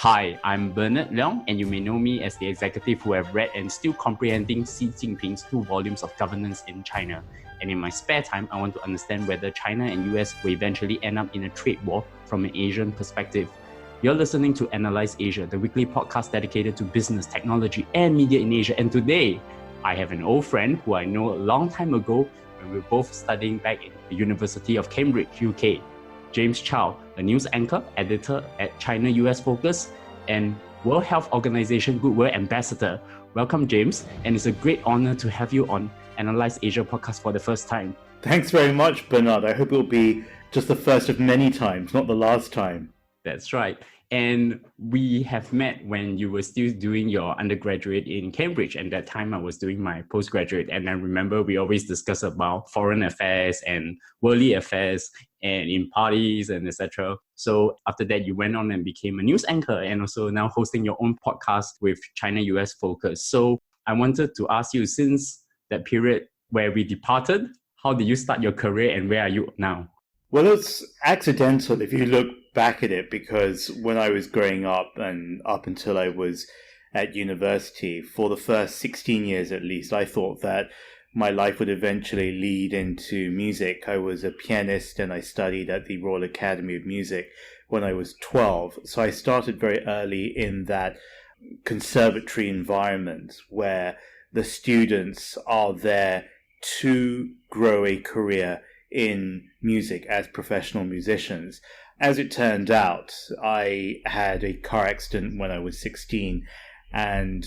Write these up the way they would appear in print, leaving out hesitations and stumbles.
Hi, I'm Bernard Leong, and you may know me as the executive who have read and still comprehending Xi Jinping's 2 volumes of governance in China. And in my spare time, I want to understand whether China and US will eventually end up in a trade war from an Asian perspective. You're listening to Analyse Asia, the weekly podcast dedicated to business, technology, and media in Asia. And today, I have an old friend who I know a long time ago when we were both studying back in the University of Cambridge, UK. James Chau, a news anchor, editor at China-US Focus, and World Health Organization Goodwill ambassador. Welcome, James, and it's a great honor to have you on Analyse Asia podcast for the first time. Thanks very much, Bernard. I hope it'll be just the first of many times, not the last time. That's right. And we have met when you were still doing your undergraduate in Cambridge. And that time I was doing my postgraduate. And I remember we always discuss about foreign affairs and worldly affairs and in parties and etc. So after that, you went on and became a news anchor and also now hosting your own podcast with China-US Focus. So I wanted to ask you, since that period where we departed, how did you start your career and where are you now? Well, it's accidental if you look back at it, because when I was growing up and up until I was at university, for the first 16 years at least, I thought that my life would eventually lead into music. I was a pianist and I studied at the Royal Academy of Music when I was 12. So I started very early in that conservatory environment where the students are there to grow a career in music as professional musicians. As it turned out, I had a car accident when I was 16, and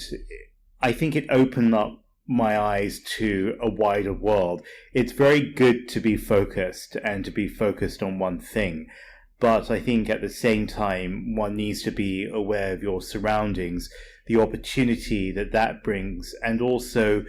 I think it opened up my eyes to a wider world. It's very good to be focused and to be focused on one thing, but I think at the same time, one needs to be aware of your surroundings, the opportunity that brings, and also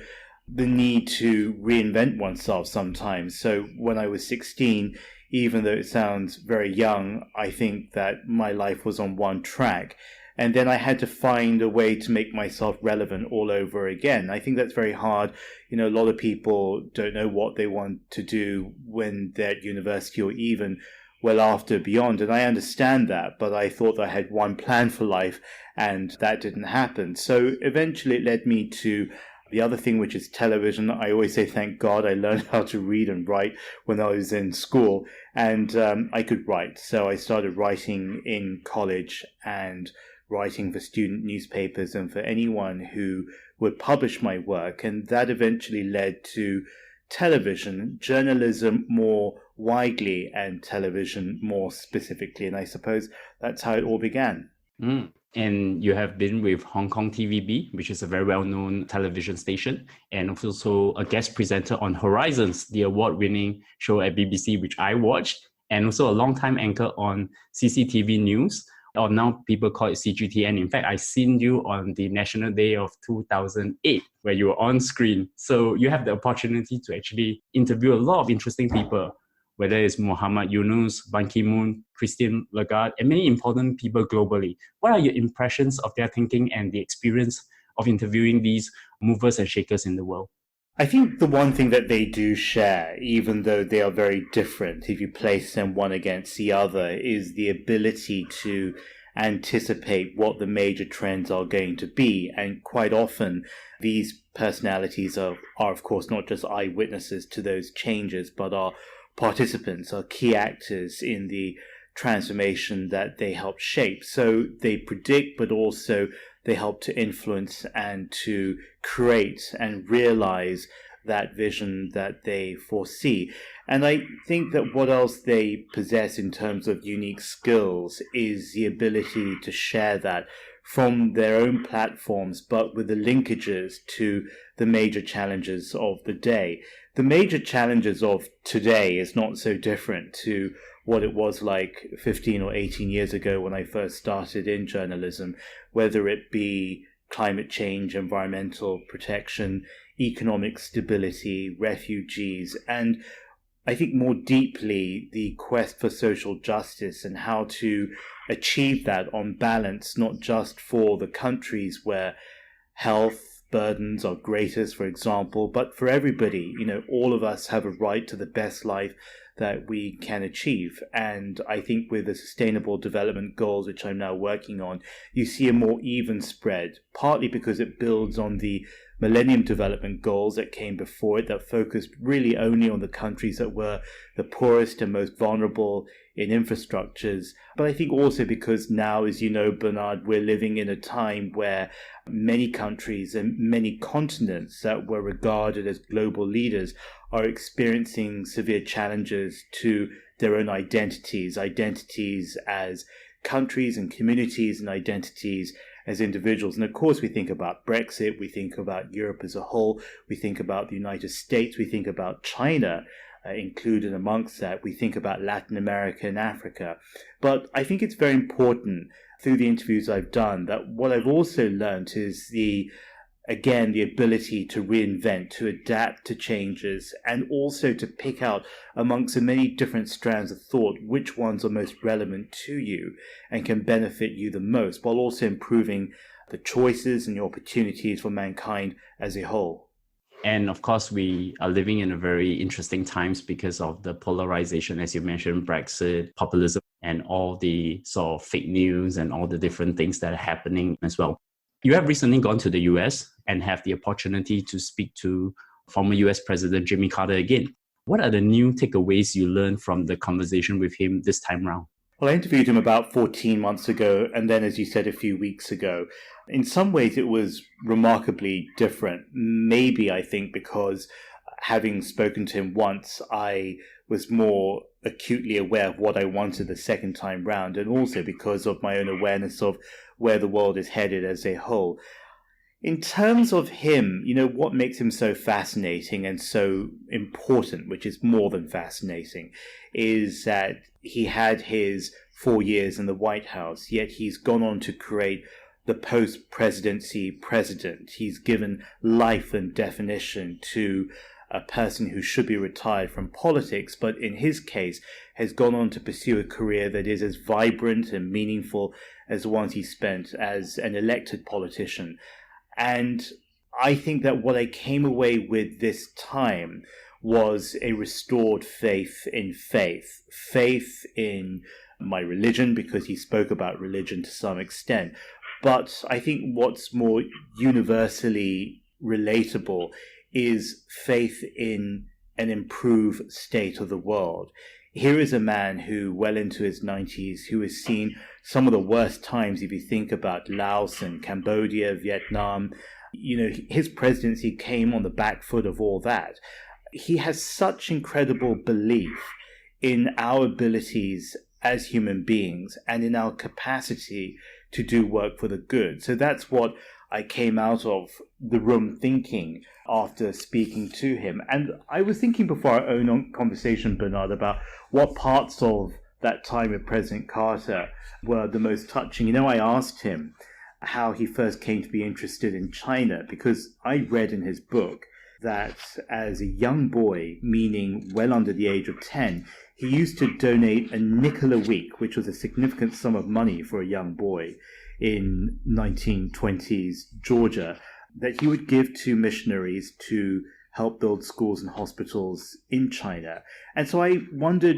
the need to reinvent oneself sometimes. So when I was 16, even though it sounds very young, I think that my life was on one track. And then I had to find a way to make myself relevant all over again. I think that's very hard. You know, a lot of people don't know what they want to do when they're at university or even well after beyond. And I understand that, but I thought I had one plan for life and that didn't happen. So eventually it led me to the other thing, which is television. I always say, thank God, I learned how to read and write when I was in school, and I could write. So I started writing in college and writing for student newspapers and for anyone who would publish my work. And that eventually led to television, journalism more widely, and television more specifically. And I suppose that's how it all began. And you have been with Hong Kong TVB, which is a very well-known television station, and also a guest presenter on Horizons, the award-winning show at BBC, which I watched, and also a long-time anchor on CCTV News, or now people call it CGTN. In fact, I seen you on the National Day of 2008, where you were on screen. So you have the opportunity to actually interview a lot of interesting people, whether it's Muhammad Yunus, Ban Ki-moon, Christine Lagarde, and many important people globally. What are your impressions of their thinking and the experience of interviewing these movers and shakers in the world? I think the one thing that they do share, even though they are very different, if you place them one against the other, is the ability to anticipate what the major trends are going to be. And quite often, these personalities are of course, not just eyewitnesses to those changes, but are participants, are key actors in the transformation that they help shape. So they predict, but also they help to influence and to create and realize that vision that they foresee. And I think that what else they possess in terms of unique skills is the ability to share that from their own platforms, but with the linkages to the major challenges of the day. The major challenges of today is not so different to what it was like 15 or 18 years ago when I first started in journalism, whether it be climate change, environmental protection, economic stability, refugees, and I think more deeply the quest for social justice and how to achieve that on balance, not just for the countries where health burdens are greatest, for example, but for everybody. You know, all of us have a right to the best life that we can achieve. And I think with the Sustainable Development Goals, which I'm now working on, you see a more even spread, partly because it builds on the Millennium Development Goals that came before it, that focused really only on the countries that were the poorest and most vulnerable in infrastructures. But I think also because now, as you know, Bernard, we're living in a time where many countries and many continents that were regarded as global leaders are experiencing severe challenges to their own identities as countries and communities, and identities as individuals. And of course, we think about Brexit, we think about Europe as a whole, we think about the United States, we think about China included amongst that, we think about Latin America and Africa. But I think it's very important through the interviews I've done that what I've also learned is the ability to reinvent, to adapt to changes, and also to pick out amongst the many different strands of thought which ones are most relevant to you and can benefit you the most, while also improving the choices and the opportunities for mankind as a whole. And of course, we are living in a very interesting times because of the polarization, as you mentioned, Brexit, populism, and all the sort of fake news and all the different things that are happening as well. You have recently gone to the US and have the opportunity to speak to former US President Jimmy Carter again. What are the new takeaways you learned from the conversation with him this time round? Well, I interviewed him about 14 months ago, and then, as you said, a few weeks ago. In some ways, it was remarkably different. Maybe, I think, because having spoken to him once, I was more acutely aware of what I wanted the second time round, and also because of my own awareness of where the world is headed as a whole. In terms of him, what makes him so fascinating and so important, which is more than fascinating, is that he had his 4 years in the White House, yet he's gone on to create the post-presidency president. He's given life and definition to a person who should be retired from politics, but in his case has gone on to pursue a career that is as vibrant and meaningful as the ones he spent as an elected politician. And I think that what I came away with this time was a restored faith in my religion, because he spoke about religion to some extent. But I think what's more universally relatable is faith in an improved state of the world. Here is a man who, well into his 90s, who has seen some of the worst times if you think about Laos and Cambodia, Vietnam. His presidency came on the back foot of all that. He has such incredible belief in our abilities as human beings and in our capacity to do work for the good. So that's what I came out of the room thinking after speaking to him. And I was thinking before our own conversation, Bernard, about what parts of that time with President Carter were the most touching. I asked him how he first came to be interested in China, because I read in his book that as a young boy, meaning well under the age of 10, he used to donate a nickel a week, which was a significant sum of money for a young boy in 1920s Georgia, that he would give to missionaries to help build schools and hospitals in China. And so I wondered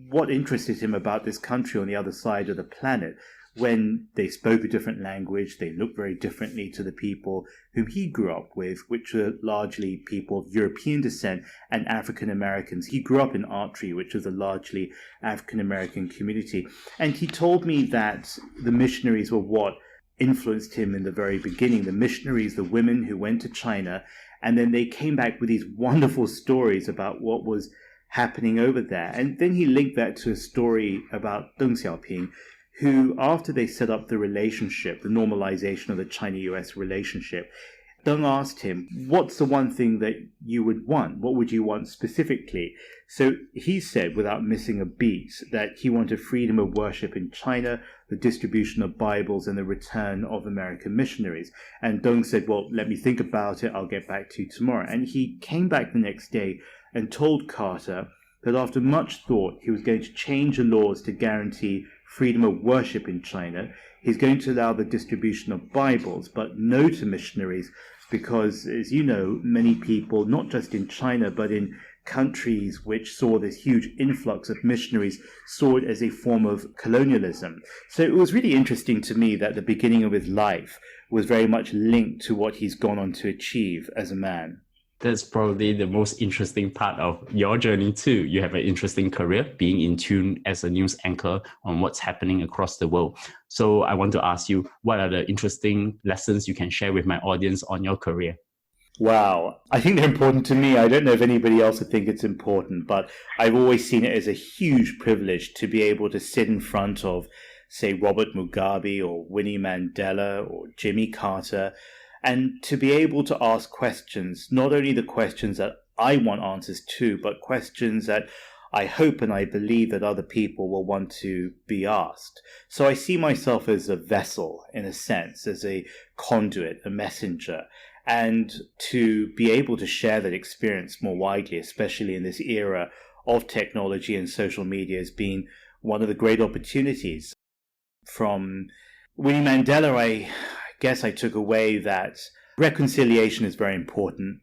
what interested him about this country on the other side of the planet, when they spoke a different language, they looked very differently to the people whom he grew up with, which were largely people of European descent and African Americans. He grew up in Artree, which was a largely African American community. And he told me that the missionaries were what influenced him in the very beginning. The missionaries, the women who went to China, and then they came back with these wonderful stories about what was happening over there. And then he linked that to a story about Deng Xiaoping, who, after they set up the relationship, the normalization of the China-US relationship, Deng asked him, what's the one thing that you would want? What would you want specifically? So he said, without missing a beat, that he wanted freedom of worship in China, the distribution of Bibles, and the return of American missionaries. And Deng said, well, let me think about it. I'll get back to you tomorrow. And he came back the next day and told Carter that after much thought, he was going to change the laws to guarantee freedom of worship in China. He's going to allow the distribution of Bibles, but no to missionaries, because, as you know, many people, not just in China, but in countries which saw this huge influx of missionaries saw it as a form of colonialism. So it was really interesting to me that the beginning of his life was very much linked to what he's gone on to achieve as a man. That's probably the most interesting part of your journey too. You have an interesting career, being in tune as a news anchor on what's happening across the world. So I want to ask you, what are the interesting lessons you can share with my audience on your career? Wow. I think they're important to me. I don't know if anybody else would think it's important, but I've always seen it as a huge privilege to be able to sit in front of, say, Robert Mugabe or Winnie Mandela or Jimmy Carter, and to be able to ask questions, not only the questions that I want answers to, but questions that I hope and I believe that other people will want to be asked. So I see myself as a vessel, in a sense, as a conduit, a messenger, and to be able to share that experience more widely, especially in this era of technology and social media, has been one of the great opportunities. From Winnie Mandela, I guess I took away that reconciliation is very important,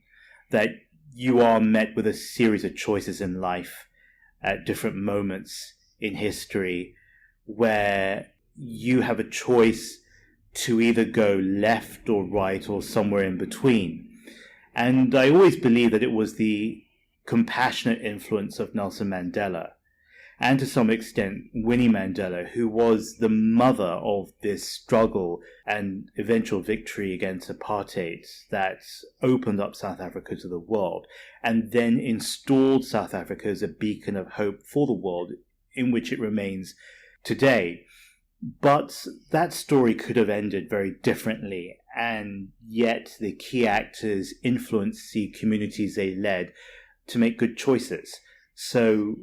that you are met with a series of choices in life at different moments in history where you have a choice to either go left or right or somewhere in between. And I always believe that it was the compassionate influence of Nelson Mandela, and to some extent Winnie Mandela, who was the mother of this struggle and eventual victory against apartheid that opened up South Africa to the world, and then installed South Africa as a beacon of hope for the world, in which it remains today. But that story could have ended very differently, and yet the key actors influenced the communities they led to make good choices. So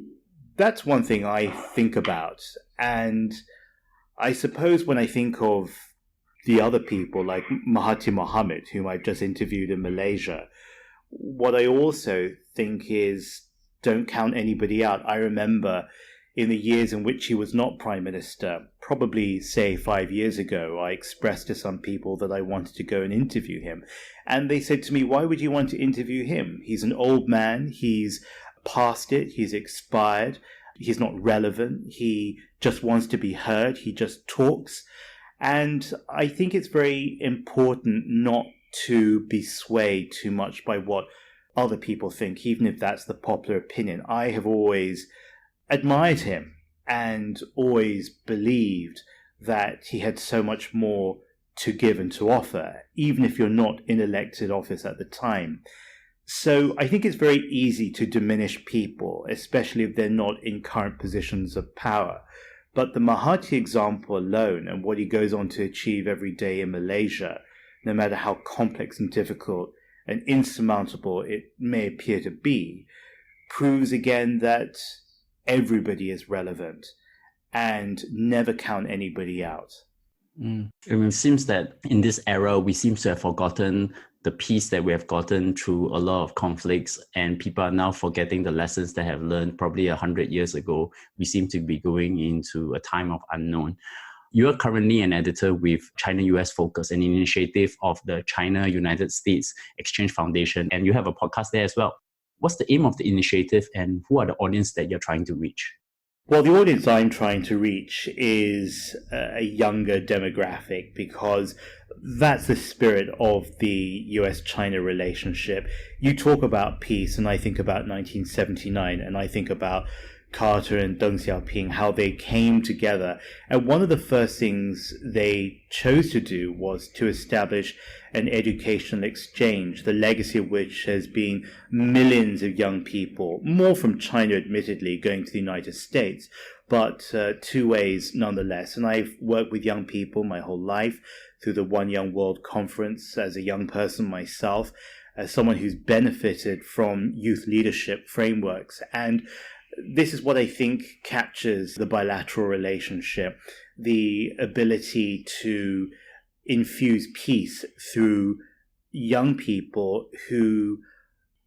that's one thing I think about. And I suppose when I think of the other people like Mahathir Mohamad, whom I've just interviewed in Malaysia, what I also think is don't count anybody out. I remember in the years in which he was not Prime Minister, probably, say, 5 years ago, I expressed to some people that I wanted to go and interview him. And they said to me, why would you want to interview him? He's an old man. He's past it. He's expired. He's not relevant. He just wants to be heard. He just talks. And I think it's very important not to be swayed too much by what other people think, even if that's the popular opinion. I have always admired him and always believed that he had so much more to give and to offer, even if you're not in elected office at the time. So I think it's very easy to diminish people, especially if they're not in current positions of power. But the Mahathir example alone and what he goes on to achieve every day in Malaysia, no matter how complex and difficult and insurmountable it may appear to be, proves again that everybody is relevant and never count anybody out. It seems that in this era, we seem to have forgotten the peace that we have gotten through a lot of conflicts, and people are now forgetting the lessons they have learned probably 100 years ago. We seem to be going into a time of unknown. You are currently an editor with China-US Focus, an initiative of the China-United States Exchange Foundation, and you have a podcast there as well. What's the aim of the initiative, and who are the audience that you're trying to reach? Well, the audience I'm trying to reach is a younger demographic, because that's the spirit of the US-China relationship. You talk about peace, and I think about 1979, and I think about Carter and Deng Xiaoping, how they came together. And one of the first things they chose to do was to establish an educational exchange, the legacy of which has been millions of young people, more from China admittedly, going to the United States, but two ways nonetheless. And I've worked with young people my whole life through the One Young World Conference as a young person myself, as someone who's benefited from youth leadership frameworks. And this is what I think captures the bilateral relationship, the ability to infuse peace through young people who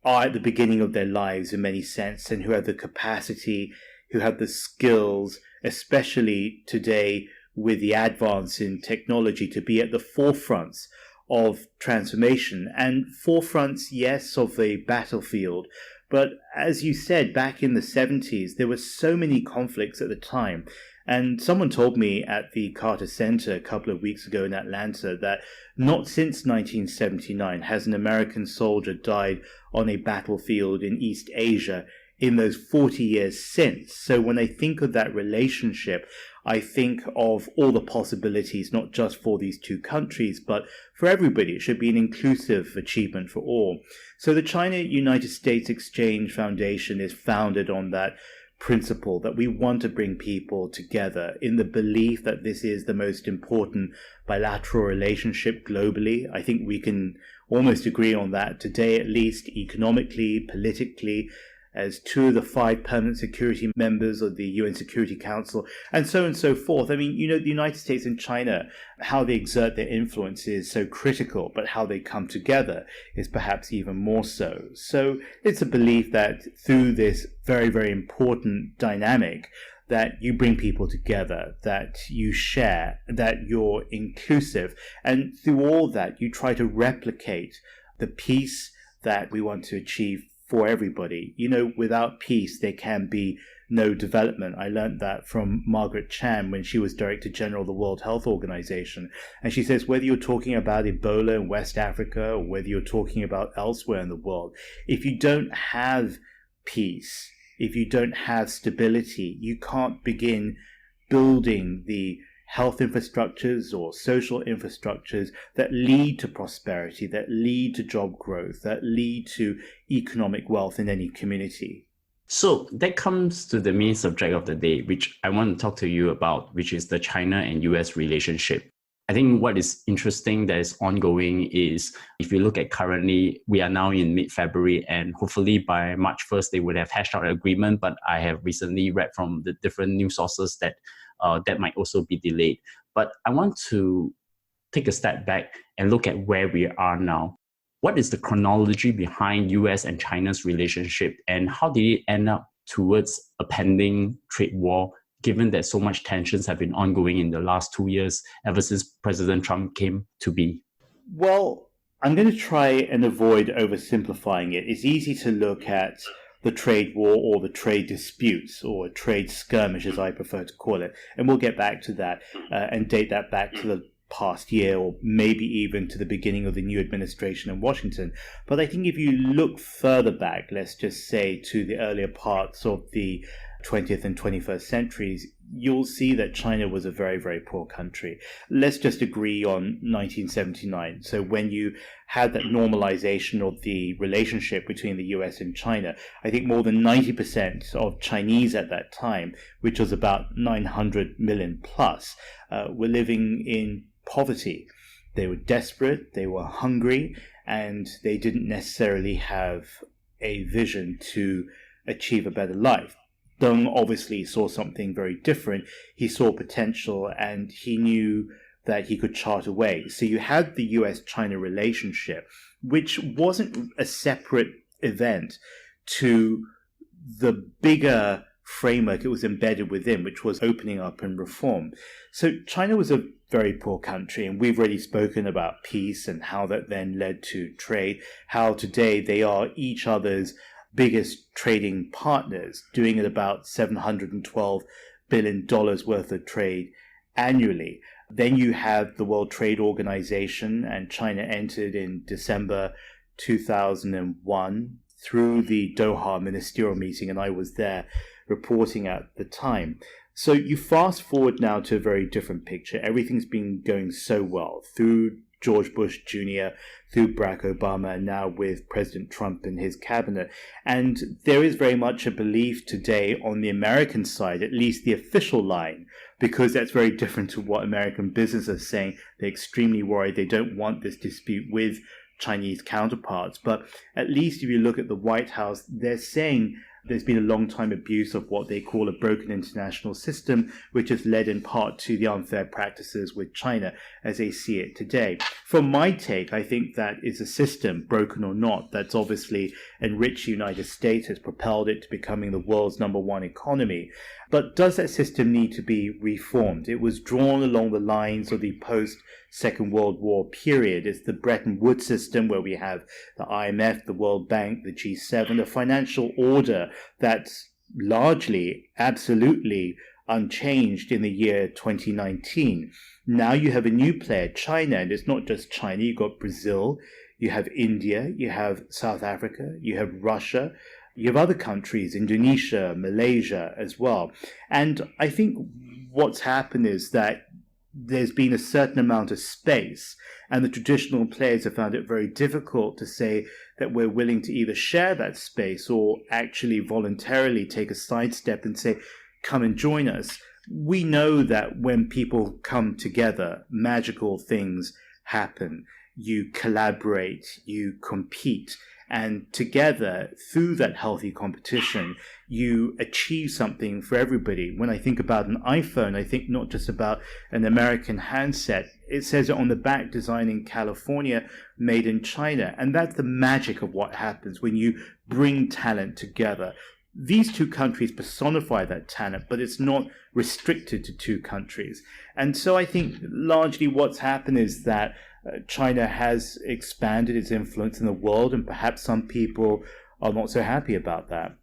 are at the beginning of their lives in many sense, and who have the capacity, who have the skills, especially today with the advance in technology, to be at the forefronts of transformation, and forefronts, yes, of the battlefield, But as you said, back in the 70s, there were so many conflicts at the time. And someone told me at the Carter Center a couple of weeks ago in Atlanta that not since 1979 has an American soldier died on a battlefield in East Asia in those 40 years since. So when I think of that relationship, I think of all the possibilities, not just for these two countries, but for everybody. It should be an inclusive achievement for all. So the China-United States Exchange Foundation is founded on that principle that we want to bring people together in the belief that this is the most important bilateral relationship globally. I think we can almost agree on that today, at least economically, politically, as two of the 5 permanent security members of the UN Security Council, and so on and so forth. I mean, the United States and China, how they exert their influence is so critical, but how they come together is perhaps even more so. So it's a belief that through this very, very important dynamic, that you bring people together, that you share, that you're inclusive, and through all that, you try to replicate the peace that we want to achieve for everybody. Without peace, there can be no development. I learned that from Margaret Chan when she was Director General of the World Health Organization. And she says, whether you're talking about Ebola in West Africa or whether you're talking about elsewhere in the world, if you don't have peace, if you don't have stability, you can't begin building the health infrastructures or social infrastructures that lead to prosperity, that lead to job growth, that lead to economic wealth in any community. So that comes to the main subject of the day, which I want to talk to you about, which is the China and US relationship. I think what is interesting that is ongoing is, if you look at currently, we are now in mid-February, and hopefully by March 1st, they would have hashed out an agreement. But I have recently read from the different news sources that that might also be delayed. But I want to take a step back and look at where we are now. What is the chronology behind US and China's relationship, and how did it end up towards a pending trade war, given that so much tensions have been ongoing in the last 2 years, ever since President Trump came to be? Well, I'm going to try and avoid oversimplifying it. It's easy to look at the trade war or the trade disputes or trade skirmish, as I prefer to call it. And we'll get back to that and date that back to the past year or maybe even to the beginning of the new administration in Washington. But I think if you look further back, let's just say to the earlier parts of the 20th and 21st centuries, you'll see that China was a very, very poor country. Let's just agree on 1979. So when you had that normalization of the relationship between the US and China, I think more than 90% of Chinese at that time, which was about 900 million plus, were living in poverty. They were desperate, they were hungry, and they didn't necessarily have a vision to achieve a better life. Deng obviously saw something very different. He saw potential and he knew that he could chart a way. So you had the US-China relationship, which wasn't a separate event to the bigger framework it was embedded within, which was opening up and reform. So China was a very poor country, and we've already spoken about peace and how that then led to trade, how today they are each other's biggest trading partners, doing at about $712 billion worth of trade annually. Then you have the World Trade Organization, and China entered in December 2001 through the Doha ministerial meeting, and I was there reporting at the time. So you fast forward now to a very different picture. Everything's been going so well through George Bush Jr., through Barack Obama, and now with President Trump and his cabinet. And there is very much a belief today on the American side, at least the official line, because that's very different to what American businesses are saying. They're extremely worried. They don't want this dispute with Chinese counterparts. But at least if you look at the White House, they're saying there's been a long time abuse of what they call a broken international system, which has led in part to the unfair practices with China as they see it today. From my take, I think that is a system, broken or not, that's obviously enriched the United States, has propelled it to becoming the world's #1 economy. But does that system need to be reformed? It was drawn along the lines of the post-Second World War period. It's the Bretton Woods system where we have the IMF, the World Bank, the G7, a financial order that's largely, absolutely unchanged in the year 2019. Now you have a new player, China, and it's not just China. You've got Brazil, you have India, you have South Africa, you have Russia, you have other countries, Indonesia, Malaysia as well. And I think what's happened is that there's been a certain amount of space, and the traditional players have found it very difficult to say that we're willing to either share that space or actually voluntarily take a sidestep and say, come and join us. We know that when people come together, magical things happen. You collaborate, you compete, and together, through that healthy competition, you achieve something for everybody. When I think about an iPhone, I think not just about an American handset. It says it on the back, designed in California, made in China. And that's the magic of what happens when you bring talent together. These two countries personify that talent, but it's not restricted to two countries. And so I think largely what's happened is that China has expanded its influence in the world, and perhaps some people are not so happy about that.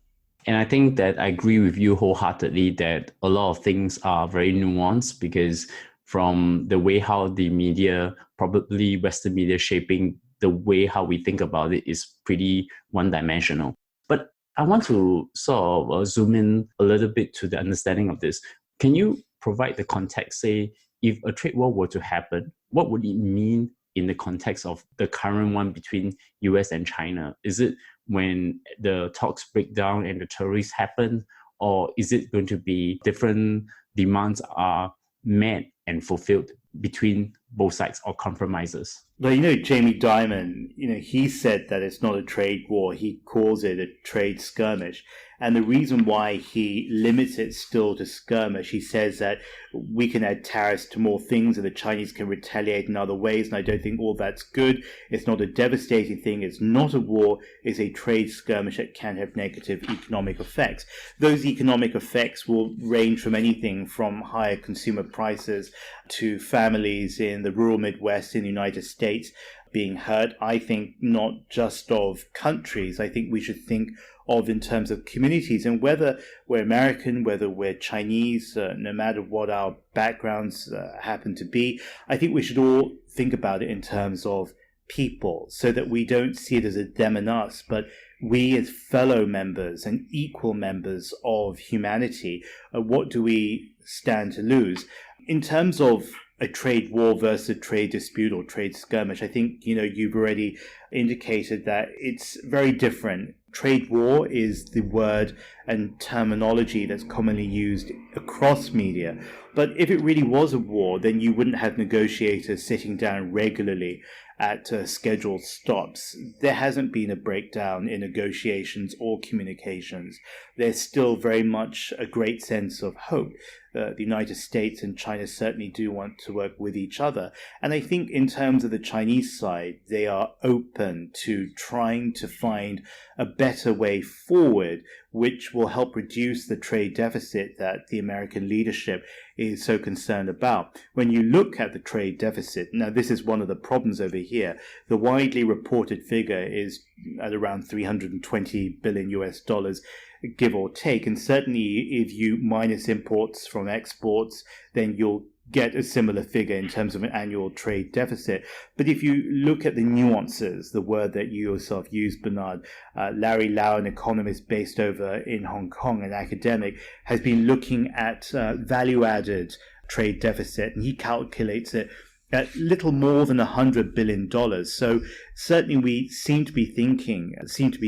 And I think that I agree with you wholeheartedly that a lot of things are very nuanced, because from the way how the media, probably Western media, shaping the way how we think about it is pretty one-dimensional. But I want to sort of zoom in a little bit to the understanding of this. Can you provide the context, say, if a trade war were to happen, what would it mean in the context of the current one between US and China? Is it when the talks break down and the terrorists happen, or is it going to be different demands are met and fulfilled between both sides, or compromises? Well, Jamie Dimon, he said that it's not a trade war. He calls it a trade skirmish. And the reason why he limits it still to skirmish, he says that we can add tariffs to more things and the Chinese can retaliate in other ways. And I don't think all that's good. It's not a devastating thing. It's not a war. It's a trade skirmish that can have negative economic effects. Those economic effects will range from anything from higher consumer prices to families in the rural Midwest in the United States being hurt. I think not just of countries. I think we should think of in terms of communities, and whether we're American, whether we're Chinese, no matter what our backgrounds happen to be, I think we should all think about it in terms of people, so that we don't see it as a them and us, but we as fellow members and equal members of humanity, what do we stand to lose? In terms of a trade war versus a trade dispute or trade skirmish, I think, you've already indicated that it's very different. Trade war is the word and terminology that's commonly used across media. But if it really was a war, then you wouldn't have negotiators sitting down regularly at scheduled stops. There hasn't been a breakdown in negotiations or communications. There's still very much a great sense of hope. The United States and China certainly do want to work with each other. And I think in terms of the Chinese side, they are open to trying to find a better way forward, which will help reduce the trade deficit that the American leadership is so concerned about. When you look at the trade deficit, now this is one of the problems over here, the widely reported figure is at around 320 billion US dollars, give or take. And certainly if you minus imports from exports, then you'll get a similar figure in terms of an annual trade deficit. But if you look at the nuances, the word that you yourself used, Bernard, Larry Lau, an economist based over in Hong Kong, an academic, has been looking at value-added trade deficit, and he calculates it at little more than $100 billion. So certainly we seem to be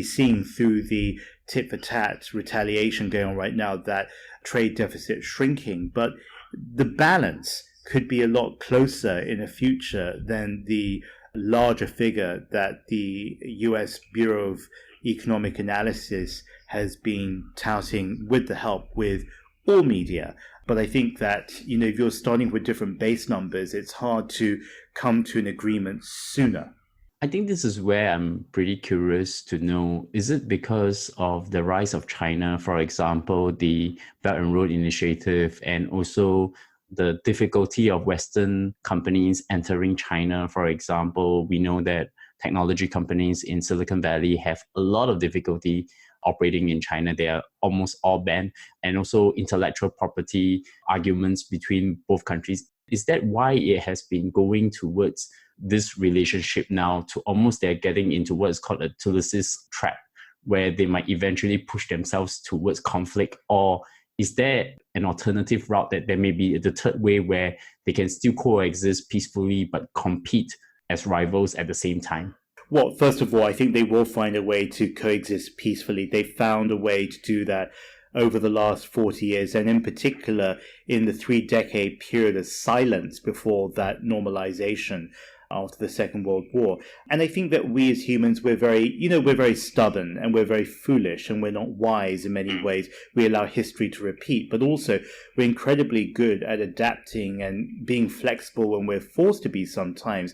seeing through the tit-for-tat retaliation going on right now that trade deficit shrinking. But the balance could be a lot closer in the future than the larger figure that the US Bureau of Economic Analysis has been touting with the help with all media. But I think that, if you're starting with different base numbers, it's hard to come to an agreement sooner. I think this is where I'm pretty curious to know, is it because of the rise of China, for example, the Belt and Road Initiative, and also the difficulty of Western companies entering China? For example, we know that technology companies in Silicon Valley have a lot of difficulty operating in China. They are almost all banned, and also intellectual property arguments between both countries. Is that why it has been going towards this relationship now to almost they're getting into what's called a Tulsis trap, where they might eventually push themselves towards conflict? Or is there an alternative route that there may be the third way where they can still coexist peacefully but compete as rivals at the same time? Well, first of all, I think they will find a way to coexist peacefully. They found a way to do that over the last 40 years, and in particular in the 3-decade period of silence before that normalization after the Second World War. And I think that we as humans, we're very stubborn, and we're very foolish, and we're not wise in many ways. We allow history to repeat, but also we're incredibly good at adapting and being flexible when we're forced to be sometimes.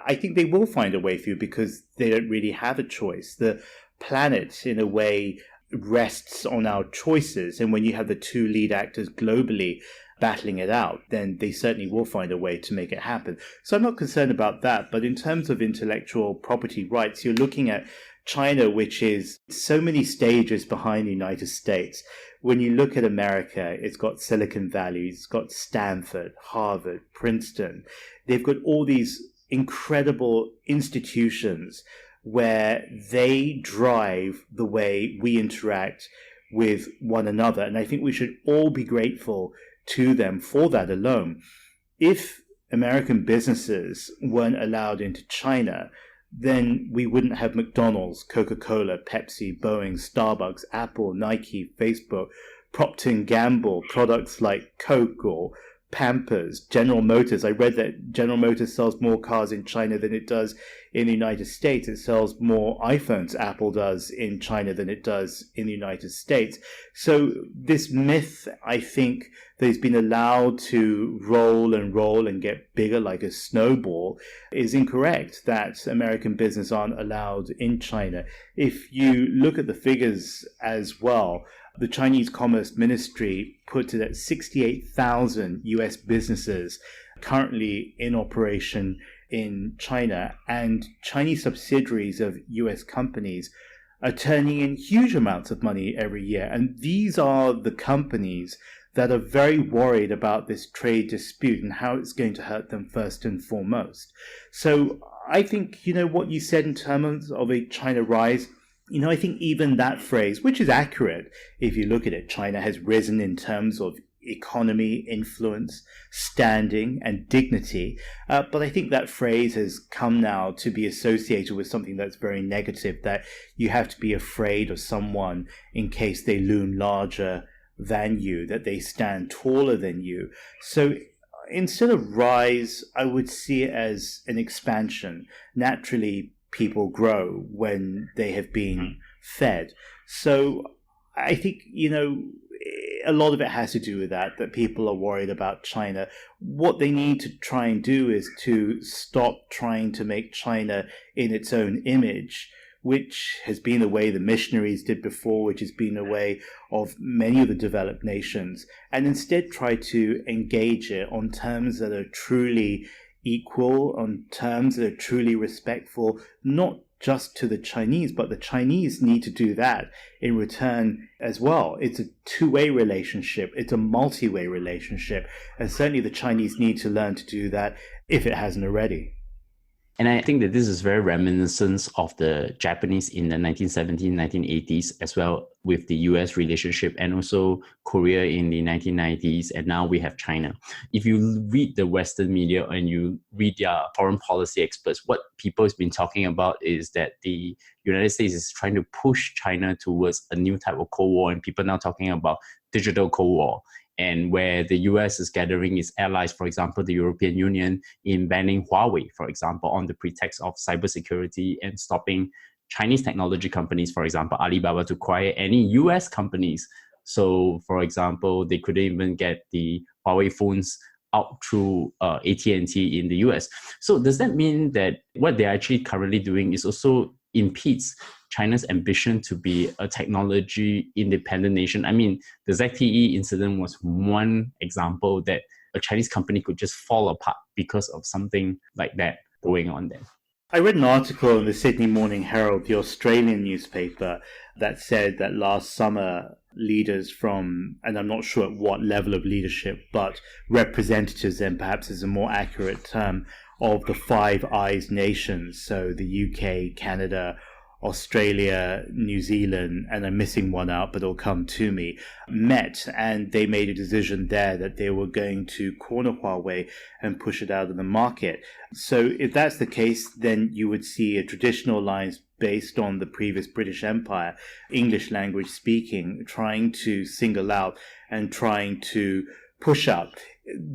I think they will find a way through because they don't really have a choice. The planet, in a way, rests on our choices. And when you have the two lead actors globally battling it out, then they certainly will find a way to make it happen. So I'm not concerned about that. But in terms of intellectual property rights, you're looking at China, which is so many stages behind the United States. When you look at America, it's got Silicon Valley, it's got Stanford, Harvard, Princeton. They've got all these incredible institutions where they drive the way we interact with one another. And I think we should all be grateful to them for that alone. If American businesses weren't allowed into China, then we wouldn't have McDonald's, Coca-Cola, Pepsi, Boeing, Starbucks, Apple, Nike, Facebook, Procter & Gamble, products like Coke or Pampers, General Motors. I read that General Motors sells more cars in China than it does in the United States. It sells more iPhones, Apple does, in China than it does in the United States. So this myth, I think, that has been allowed to roll and get bigger like a snowball is incorrect, that American business aren't allowed in China. If you look at the figures as well, the Chinese Commerce Ministry puts it at 68,000 US businesses currently in operation in China, and Chinese subsidiaries of US companies are turning in huge amounts of money every year. And these are the companies that are very worried about this trade dispute and how it's going to hurt them first and foremost. So I think, what you said in terms of a China rise, I think even that phrase, which is accurate, if you look at it, China has risen in terms of economy, influence, standing, and dignity. But I think that phrase has come now to be associated with something that's very negative, that you have to be afraid of someone in case they loom larger than you, that they stand taller than you. So instead of rise, I would see it as an expansion. Naturally, people grow when they have been fed. So I think, a lot of it has to do with that people are worried about China. What they need to try and do is to stop trying to make China in its own image, which has been the way the missionaries did before, which has been the way of many of the developed nations, and instead try to engage it on terms that are truly equal, on terms that are truly respectful, not just to the Chinese, but the Chinese need to do that in return as well. It's a two-way relationship. It's a multi-way relationship. And certainly the Chinese need to learn to do that if it hasn't already. And I think that this is very reminiscent of the Japanese in the 1970s, 1980s, as well with the US relationship, and also Korea in the 1990s. And now we have China. If you read the Western media and you read their foreign policy experts, what people have been talking about is that the United States is trying to push China towards a new type of Cold War. And people are now talking about digital Cold War, and where the US is gathering its allies, for example, the European Union, in banning Huawei, for example, on the pretext of cybersecurity, and stopping Chinese technology companies, for example, Alibaba, to acquire any US companies. So, for example, they couldn't even get the Huawei phones out through AT&T in the US. So does that mean that what they're actually currently doing is also impedes China's ambition to be a technology independent nation? I mean, the ZTE incident was one example that a Chinese company could just fall apart because of something like that going on there. I read an article in the Sydney Morning Herald, the Australian newspaper, that said that last summer leaders from, and I'm not sure at what level of leadership, but representatives then perhaps is a more accurate term, of the Five Eyes nations, so the UK, Canada, Australia, New Zealand, and I'm missing one out, but it'll come to me, met, and they made a decision there that they were going to corner Huawei and push it out of the market. So if that's the case, then you would see a traditional alliance based on the previous British Empire, English language speaking, trying to single out and trying to push up.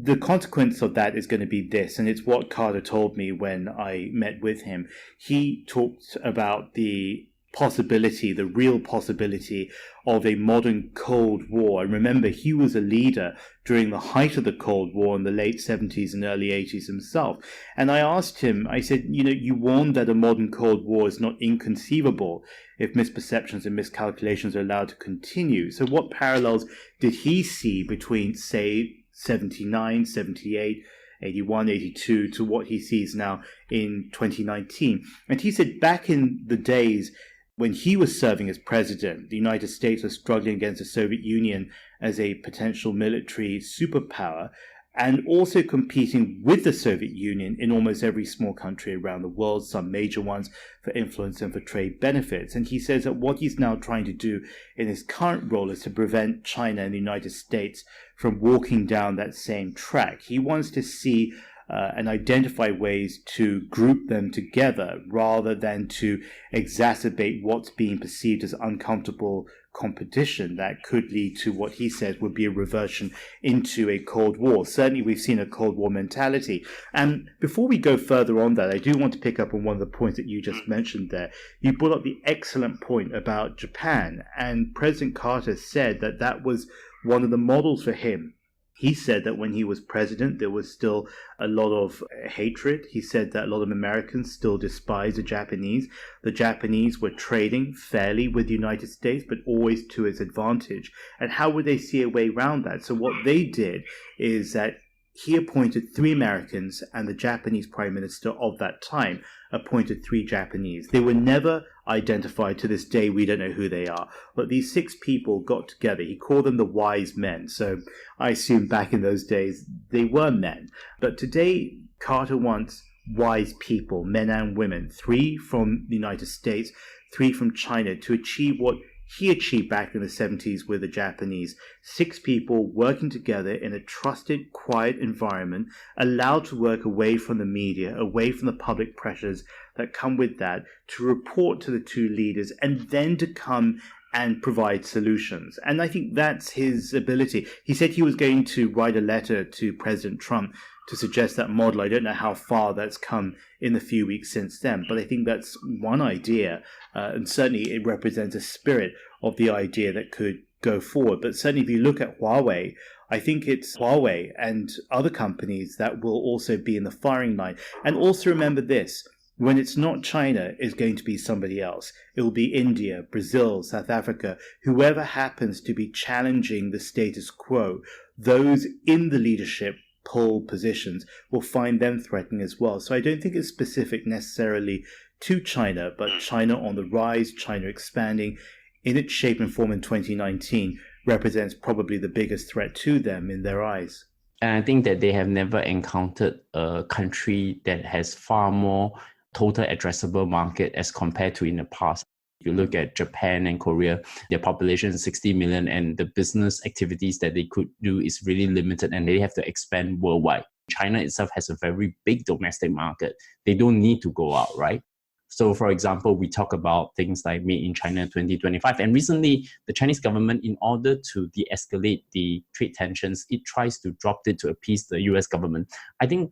The consequence of that is going to be this, and it's what Carter told me when I met with him. He talked about the possibility, the real possibility of a modern Cold War. And remember, he was a leader during the height of the Cold War in the late 70s and early 80s himself. And I asked him, I said, you warned that a modern Cold War is not inconceivable if misperceptions and miscalculations are allowed to continue. So what parallels did he see between, say, 79, 78, 81, 82 to what he sees now in 2019? And he said back in the days when he was serving as president, the United States was struggling against the Soviet Union as a potential military superpower, and also competing with the Soviet Union in almost every small country around the world, some major ones for influence and for trade benefits. And he says that what he's now trying to do in his current role is to prevent China and the United States from walking down that same track. He wants to see and identify ways to group them together rather than to exacerbate what's being perceived as uncomfortable competition that could lead to what he says would be a reversion into a Cold War. Certainly we've seen a Cold War mentality. And before we go further on that, I do want to pick up on one of the points that you just mentioned there. You brought up the excellent point about Japan, and President Carter said that that was one of the models for him. He said that when he was president, there was still a lot of hatred. He said that a lot of Americans still despise the Japanese. The Japanese were trading fairly with the United States, but always to its advantage. And how would they see a way around that? So what they did is that he appointed 3 Americans, and the Japanese prime minister of that time appointed 3 Japanese. They were never identified. To this day, we don't know who they are. But these 6 people got together. He called them the wise men. So I assume back in those days, they were men. But today, Carter wants wise people, men and women, 3 from the United States, 3 from China, to achieve what he achieved back in the 70s with the Japanese. 6 people working together in a trusted, quiet environment, allowed to work away from the media, away from the public pressures that come with that, to report to the 2 leaders, and then to come and provide solutions. And I think that's his ability. He said he was going to write a letter to President Trump to suggest that model. I don't know how far that's come in the few weeks since then, but I think that's one idea, and certainly it represents a spirit of the idea that could go forward. But certainly if you look at Huawei, I think it's Huawei and other companies that will also be in the firing line. And also remember this, when it's not China, it's going to be somebody else. It will be India, Brazil, South Africa, whoever happens to be challenging the status quo. Those in the leadership pole positions will find them threatening as well. So I don't think it's specific necessarily to China, but China on the rise, China expanding in its shape and form in 2019 represents probably the biggest threat to them in their eyes. And I think that they have never encountered a country that has far more total addressable market as compared to in the past. If you look at Japan and Korea, their population is 60 million, and the business activities that they could do is really limited, and they have to expand worldwide. China itself has a very big domestic market. They don't need to go out, right? So, for example, we talk about things like Made in China 2025. And recently, the Chinese government, in order to de-escalate the trade tensions, it tries to drop it to appease the US government. I think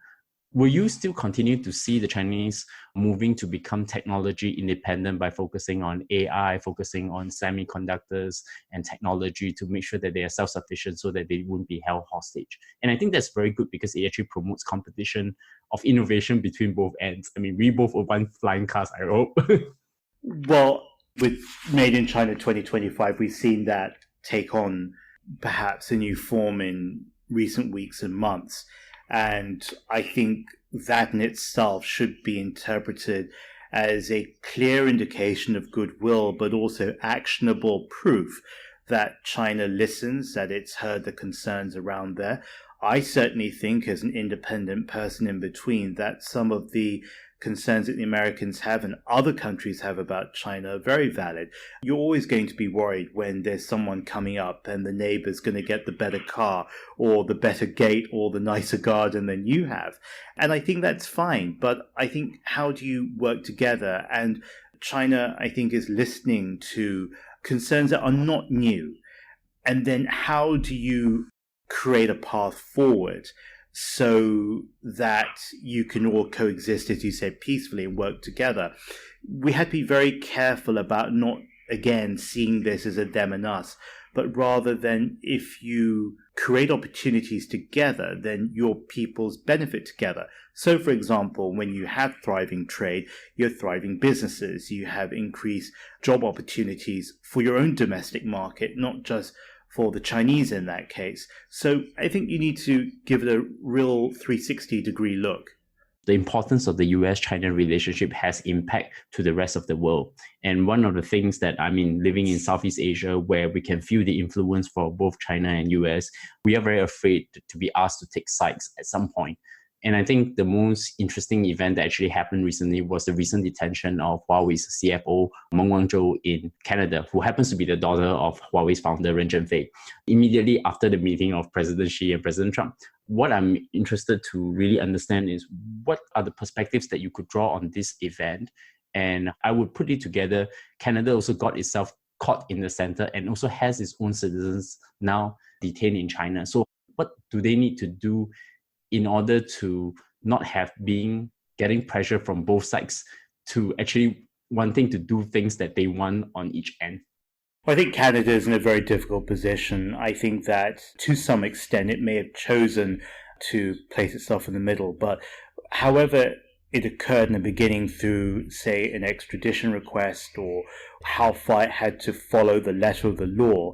Will you still continue to see the Chinese moving to become technology independent by focusing on AI, focusing on semiconductors and technology to make sure that they are self-sufficient so that they won't be held hostage? And I think that's very good because it actually promotes competition of innovation between both ends. I mean, we both want flying cars, I hope. Well, with Made in China 2025, we've seen that take on perhaps a new form in recent weeks and months. And I think that in itself should be interpreted as a clear indication of goodwill, but also actionable proof that China listens, that it's heard the concerns around there. I certainly think, as an independent person in between, that some of the concerns that the Americans have and other countries have about China are very valid. You're always going to be worried when there's someone coming up and the neighbor's going to get the better car or the better gate or the nicer garden than you have. And I think that's fine. But I think, how do you work together? And China, I think, is listening to concerns that are not new. And then how do you create a path forward so that you can all coexist, as you said, peacefully and work together? We had to be very careful about not, again, seeing this as a them and us, but rather than, if you create opportunities together, then your peoples benefit together. So, for example, when you have thriving trade, you have thriving businesses, you have increased job opportunities for your own domestic market, not just for the Chinese in that case. So I think you need to give it a real 360-degree look. The importance of the US-China relationship has impact to the rest of the world. And one of the things that, living in Southeast Asia, where we can feel the influence for both China and US, we are very afraid to be asked to take sides at some point. And I think the most interesting event that actually happened recently was the recent detention of Huawei's CFO, Meng Wanzhou, in Canada, who happens to be the daughter of Huawei's founder, Ren Zhengfei, immediately after the meeting of President Xi and President Trump. What I'm interested to really understand is, what are the perspectives that you could draw on this event? And I would put it together. Canada also got itself caught in the center and also has its own citizens now detained in China. So what do they need to do in order to not have getting pressure from both sides to actually wanting to do things that they want on each end? Well, I think Canada is in a very difficult position. I think that to some extent it may have chosen to place itself in the middle, but however it occurred in the beginning through, say, an extradition request, or how far it had to follow the letter of the law,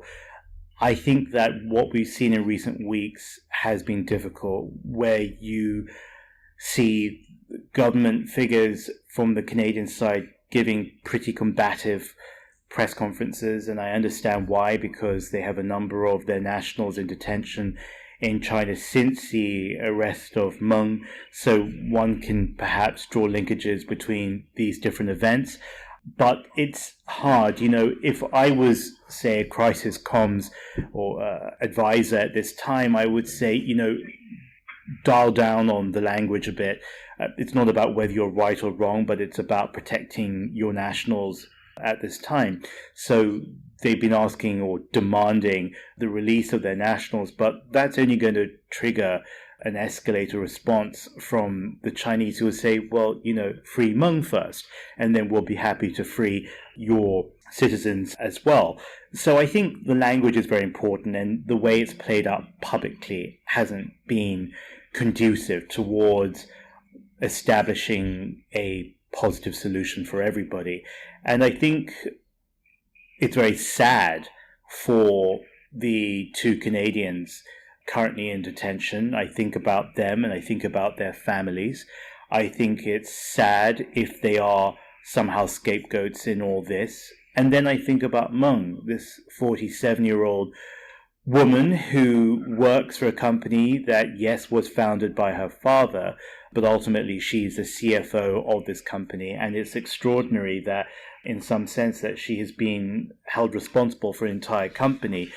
I think that what we've seen in recent weeks has been difficult, where you see government figures from the Canadian side giving pretty combative press conferences, and I understand why, because they have a number of their nationals in detention in China since the arrest of Meng, so one can perhaps draw linkages between these different events. But it's hard, if I was, say, a crisis comms or advisor at this time, I would say, dial down on the language a bit. It's not about whether you're right or wrong, but it's about protecting your nationals at this time. So they've been asking or demanding the release of their nationals, but that's only going to trigger an escalator response from the Chinese, who will say, well, free Meng first, and then we'll be happy to free your citizens as well. So I think the language is very important, and the way it's played out publicly hasn't been conducive towards establishing a positive solution for everybody. And I think it's very sad for the two Canadians currently in detention. I think about them and I think about their families. I think it's sad if they are somehow scapegoats in all this. And then I think about Meng, this 47-year-old woman who works for a company that, yes, was founded by her father, but ultimately she's the CFO of this company. And it's extraordinary that, in some sense, that she has been held responsible for an entire company.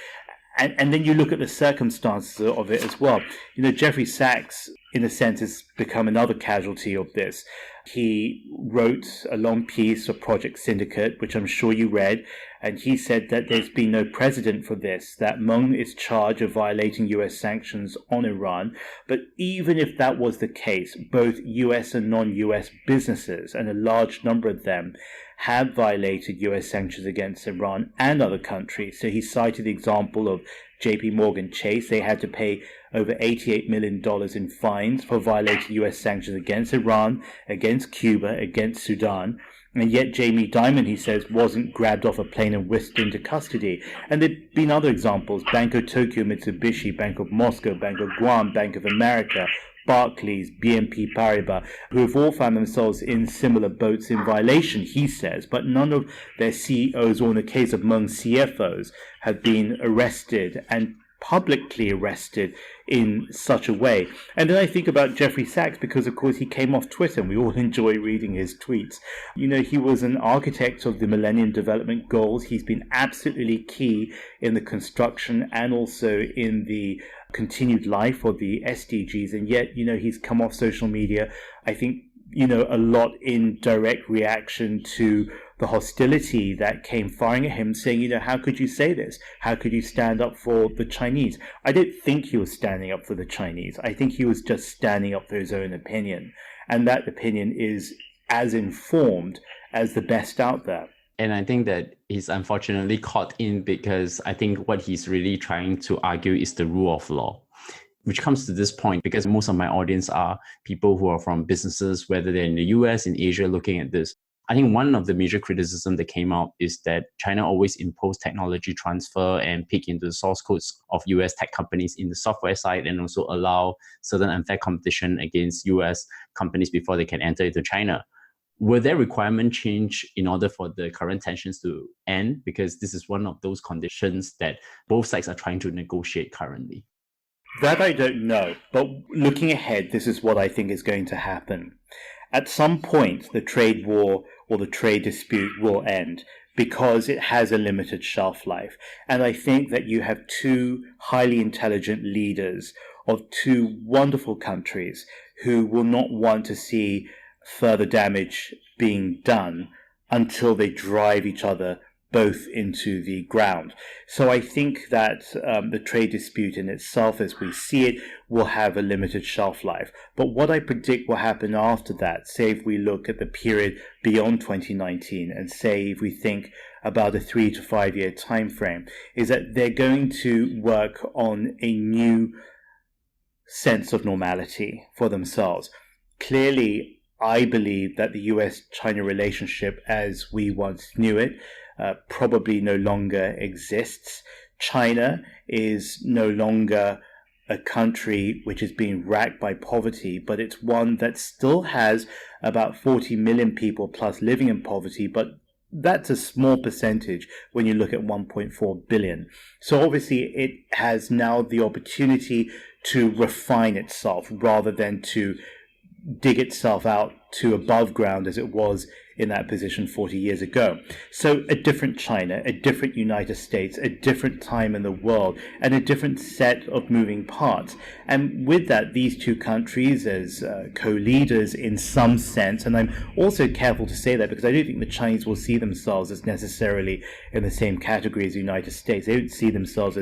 And then you look at the circumstances of it as well. Jeffrey Sachs in a sense, has become another casualty of this. He wrote a long piece of Project Syndicate, which I'm sure you read, and he said that there's been no precedent for this, that Meng is charged of violating US sanctions on Iran. But even if that was the case, both US and non-US businesses, and a large number of them, have violated US sanctions against Iran and other countries. So he cited the example of JP Morgan Chase. They had to pay over $88 million in fines for violating US sanctions against Iran, against Cuba, against Sudan. And yet Jamie Dimon, he says, wasn't grabbed off a plane and whisked into custody. And there have been other examples: Bank of Tokyo, Mitsubishi, Bank of Moscow, Bank of Guam, Bank of America, Barclays, BNP Paribas, who have all found themselves in similar boats in violation, he says, but none of their CEOs, or in the case of Meng, CFOs, have been arrested and publicly arrested in such a way. And then I think about Jeffrey Sachs, because of course he came off Twitter and we all enjoy reading his tweets. You know, he was an architect of the Millennium Development Goals. He's been absolutely key in the construction and also in the continued life of the SDGs. And yet, you know, he's come off social media, I think, you know, a lot in direct reaction to the hostility that came firing at him, saying, you know, how could you say this? How could you stand up for the Chinese? I don't think he was standing up for the Chinese. I think he was just standing up for his own opinion. And that opinion is as informed as the best out there. And I think that he's unfortunately caught in, because I think what he's really trying to argue is the rule of law, which comes to this point because most of my audience are people who are from businesses, whether they're in the US, in Asia, looking at this. I think one of the major criticisms that came out is that China always imposed technology transfer and peek into the source codes of US tech companies in the software side, and also allow certain unfair competition against US companies before they can enter into China. Will there requirement change in order for the current tensions to end? Because this is one of those conditions that both sides are trying to negotiate currently. That I don't know, but looking ahead, this is what I think is going to happen. At some point, the trade war or the trade dispute will end, because it has a limited shelf life. And I think that you have two highly intelligent leaders of two wonderful countries who will not want to see further damage being done until they drive each other both into the ground. So I think that the trade dispute in itself, as we see it, will have a limited shelf life. But what I predict will happen after that, say if we look at the period beyond 2019, and say if we think about a 3 to 5 year time frame, is that they're going to work on a new sense of normality for themselves. Clearly, I believe that the US-China relationship as we once knew it probably no longer exists. China is no longer a country which is being racked by poverty, but it's one that still has about 40 million people plus living in poverty, but that's a small percentage when you look at 1.4 billion. So obviously it has now the opportunity to refine itself rather than to dig itself out to above ground as it was in that position 40 years ago. So a different China, a different United States, a different time in the world, and a different set of moving parts. And with that, these two countries as co-leaders in some sense, and I'm also careful to say that because I don't think the Chinese will see themselves as necessarily in the same category as the United States. They don't see themselves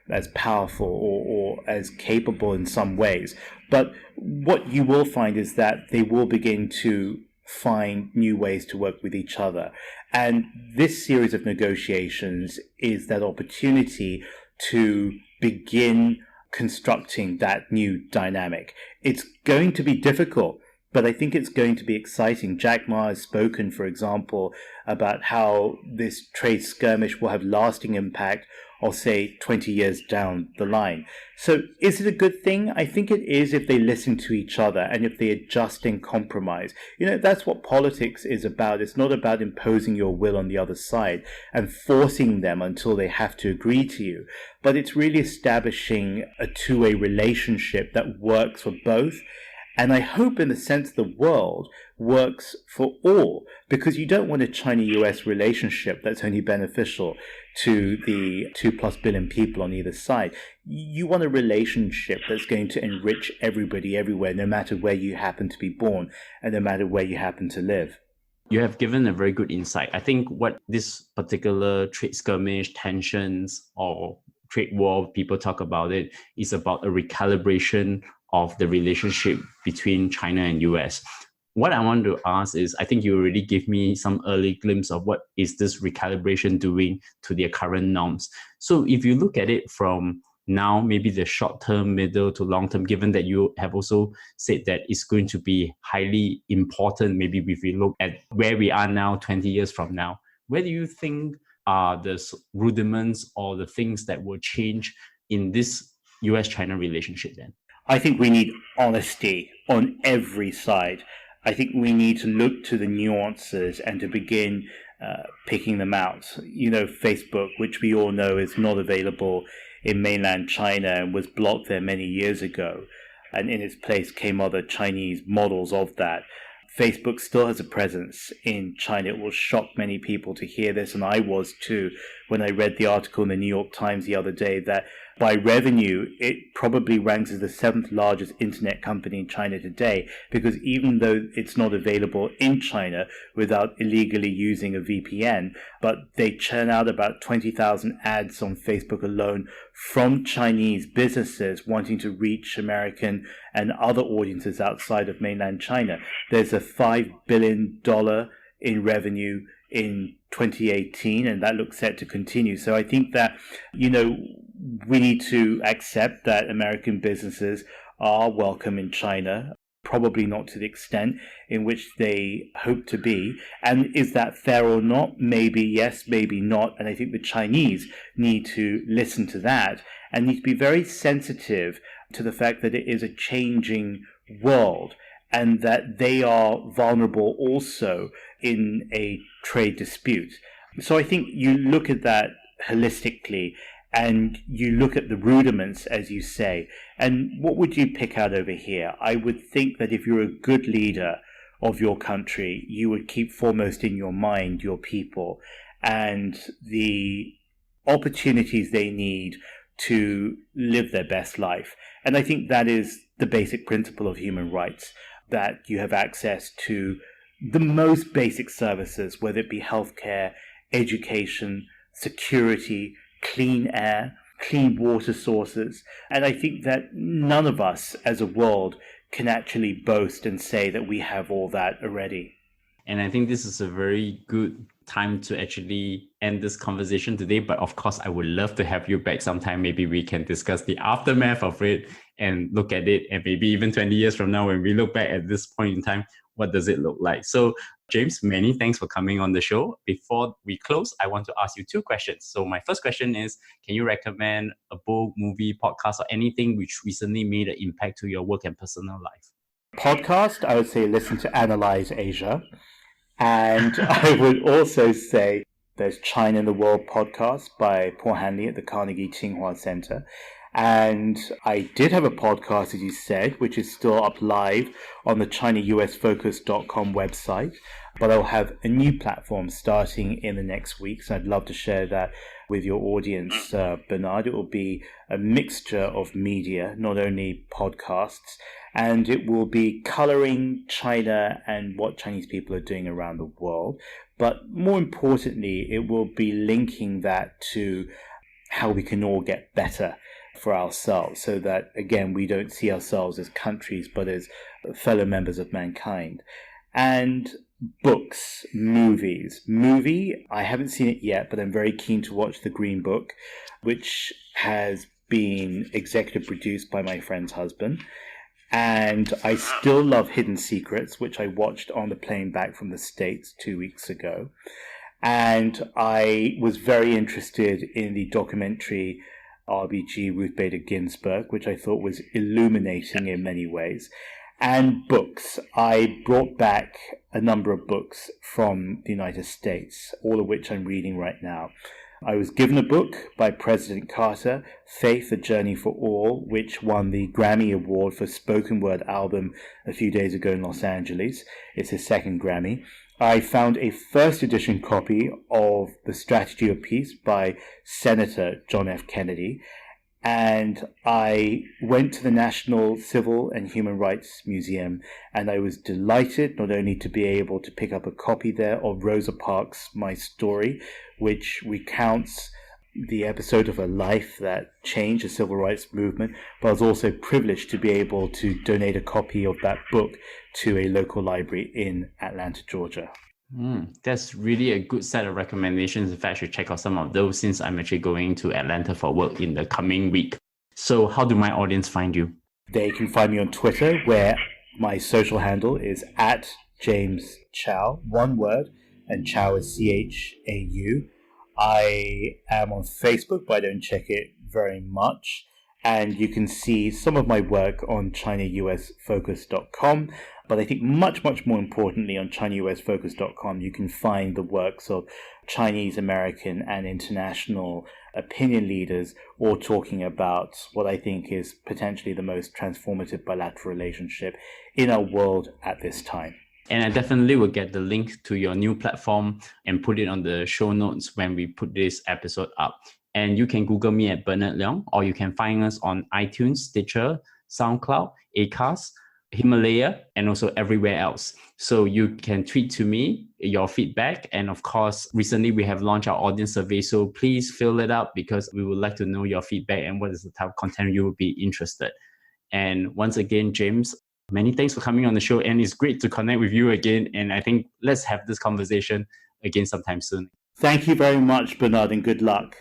as powerful or as capable in some ways. But what you will find is that they will begin to find new ways to work with each other. And this series of negotiations is that opportunity to begin constructing that new dynamic. It's going to be difficult, but I think it's going to be exciting. Jack Ma has spoken, for example, about how this trade skirmish will have lasting impact, or say 20 years down the line. So is it a good thing? I think it is if they listen to each other and if they adjust and compromise. You know, that's what politics is about. It's not about imposing your will on the other side and forcing them until they have to agree to you, but it's really establishing a two-way relationship that works for both. And I hope, in a sense, the world works for all, because you don't want a China-US relationship that's only beneficial to the 2+ billion people on either side. You want a relationship that's going to enrich everybody everywhere, no matter where you happen to be born and no matter where you happen to live. You have given a very good insight. I think what this particular trade skirmish, tensions, or trade war, people talk about it, is about a recalibration of the relationship between China and US. What I want to ask is, I think you already gave me some early glimpse of what is this recalibration doing to their current norms. So if you look at it from now, maybe the short term, middle to long term, given that you have also said that it's going to be highly important, maybe if we look at where we are now, 20 years from now, where do you think are the rudiments or the things that will change in this US-China relationship then? I think we need honesty on every side. I think we need to look to the nuances and to begin picking them out. You know, Facebook, which we all know is not available in mainland China and was blocked there many years ago, and in its place came other Chinese models of that. Facebook still has a presence in China. It will shock many people to hear this, and I was too, when I read the article in the New York Times the other day, that by revenue, it probably ranks as the 7th largest internet company in China today, because even though it's not available in China without illegally using a VPN, but they churn out about 20,000 ads on Facebook alone from Chinese businesses wanting to reach American and other audiences outside of mainland China. There's a $5 billion in revenue in 2018, and that looks set to continue. So I think that, you know, we need to accept that American businesses are welcome in China, probably not to the extent in which they hope to be. And is that fair or not? Maybe yes, maybe not. And I think the Chinese need to listen to that and need to be very sensitive to the fact that it is a changing world and that they are vulnerable also in a trade dispute. So I think you look at that holistically and you look at the rudiments, as you say. And what would you pick out over here? I would think that if you're a good leader of your country, you would keep foremost in your mind your people and the opportunities they need to live their best life. And I think that is the basic principle of human rights, that you have access to the most basic services, whether it be healthcare, education, security, clean air, clean water sources. And I think that none of us as a world can actually boast and say that we have all that already. And I think this is a very good time to actually end this conversation today. But of course, I would love to have you back sometime. Maybe we can discuss the aftermath of it and look at it. And maybe even 20 years from now, when we look back at this point in time, what does it look like? So James, many thanks for coming on the show. Before we close, I want to ask you 2 questions. So my first question is, can you recommend a book, movie, podcast, or anything which recently made an impact to your work and personal life? Podcast, I would say listen to Analyse Asia. And I would also say there's China in the World podcast by Paul Hanley at the Carnegie Tsinghua Center. And I did have a podcast, as you said, which is still up live on the ChinaUSFocus.com website. But I'll have a new platform starting in the next week. So I'd love to share that with your audience, Bernard. It will be a mixture of media, not only podcasts, and it will be coloring China and what Chinese people are doing around the world. But more importantly, it will be linking that to how we can all get better for ourselves, so that, again, we don't see ourselves as countries, but as fellow members of mankind. And books, movies. Movie, I haven't seen it yet, but I'm very keen to watch The Green Book, which has been executive produced by my friend's husband. And I still love Hidden Secrets, which I watched on the plane back from the States 2 weeks ago. And I was very interested in the documentary RBG Ruth Bader Ginsburg, which I thought was illuminating in many ways. And books. I brought back a number of books from the United States, all of which I'm reading right now. I was given a book by President Carter, Faith, A Journey for All, which won the Grammy Award for Spoken Word Album a few days ago in Los Angeles. It's his second Grammy. I found a first edition copy of The Strategy of Peace by Senator John F. Kennedy. And I went to the National Civil and Human Rights Museum, and I was delighted not only to be able to pick up a copy there of Rosa Parks' My Story, which recounts the episode of her life that changed the civil rights movement, but I was also privileged to be able to donate a copy of that book to a local library in Atlanta, Georgia. That's really a good set of recommendations. In fact, I should check out some of those since I'm actually going to Atlanta for work in the coming week. So how do my audience find you? They can find me on Twitter, where my social handle is at James Chau, one word, and Chau is CHAU. I am on Facebook, but I don't check it very much. And you can see some of my work on ChinaUSFocus.com. But I think much, much more importantly, on ChinaUSFocus.com, you can find the works of Chinese, American, and international opinion leaders, all talking about what I think is potentially the most transformative bilateral relationship in our world at this time. And I definitely will get the link to your new platform and put it on the show notes when we put this episode up. And you can Google me at Bernard Leong, or you can find us on iTunes, Stitcher, SoundCloud, Acast, Himalaya, and also everywhere else. So you can tweet to me your feedback. And of course, recently we have launched our audience survey. So please fill it up because we would like to know your feedback and what is the type of content you would be interested. And once again, James, many thanks for coming on the show. And it's great to connect with you again. And I think let's have this conversation again sometime soon. Thank you very much, Bernard, and good luck.